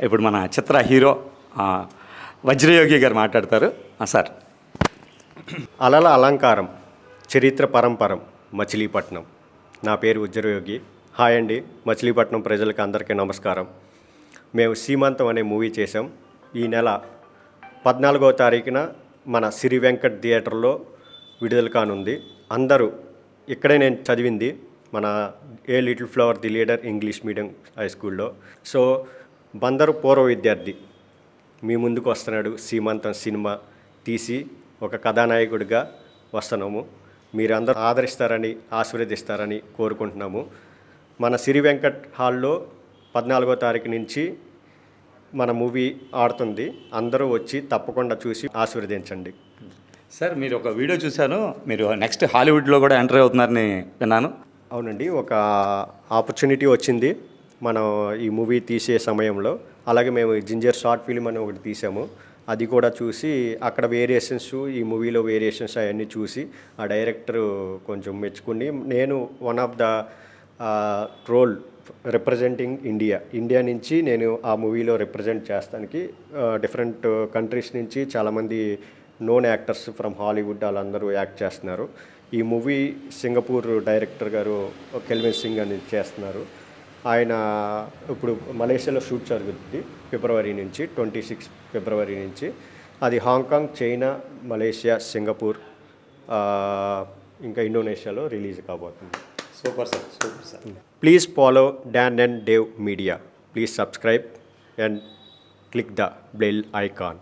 ఇప్పుడు మన చిత్ర హీరో వజ్రయోగి గారు మాట్లాడతారు. సార్. అలల అలంకారం, చరిత్ర పరంపరం, మచిలీపట్నం. నా పేరు వజ్రయోగి. హాయ్ అండి, మచిలీపట్నం ప్రజలకు అందరికీ నమస్కారం. మేము సీమంతం అనే మూవీ చేసాం. ఈ నెల 14వ తారీఖున మన సిరి వెంకట్ థియేటర్లో విడుదల కానుంది. అందరూ ఇక్కడే నేను చదివింది, మన a little flower the leader English medium high స్కూల్లో. సో బందరు పూర్వ విద్యార్థి మీ ముందుకు వస్తున్నాడు. సీమంతం సినిమా తీసి ఒక కథానాయకుడిగా వస్తున్నాము. మీరందరూ ఆదరిస్తారని, ఆశీర్వదిస్తారని కోరుకుంటున్నాము. మన సిరి వెంకట్ హాల్లో 14వ తారీఖు నుంచి మన మూవీ ఆడుతుంది. అందరూ వచ్చి తప్పకుండా చూసి ఆశీర్వదించండి. సార్, మీరు ఒక వీడియో చూశాను, మీరు నెక్స్ట్ హాలీవుడ్లో కూడా ఎంటర్ అవుతున్నారని విన్నాను. అవునండి, ఒక ఆపర్చునిటీ వచ్చింది మనం ఈ మూవీ తీసే సమయంలో. అలాగే మేము జింజర్ షార్ట్ ఫిల్మ్ అని ఒకటి తీసాము. అది కూడా చూసి అక్కడ వేరియేషన్స్, ఈ మూవీలో వేరియేషన్స్ అవన్నీ చూసి ఆ డైరెక్టర్ కొంచెం మెచ్చుకుని, నేను one of the role representing India నుంచి నేను ఆ మూవీలో రిప్రజెంట్ చేస్తానికి డిఫరెంట్ కంట్రీస్ నుంచి చాలామంది నోన్ యాక్టర్స్ ఫ్రమ్ హాలీవుడ్ వాళ్ళందరూ యాక్ట్ చేస్తున్నారు. ఈ మూవీ సింగపూర్ డైరెక్టర్ గారు కెల్విన్ సింగ్ అని చేస్తున్నారు. ఆయన ఇప్పుడు మలేషియాలో షూట్ జరుగుతుంది ఫిబ్రవరి నుంచి, 26 ఫిబ్రవరి నుంచి. అది హాంకాంగ్, చైనా, మలేషియా, సింగపూర్, ఇంకా ఇండోనేషియాలో రిలీజ్ కాబోతుంది. Super sir, super sir. Please follow Don and Dave Media. Please subscribe and click the bell icon.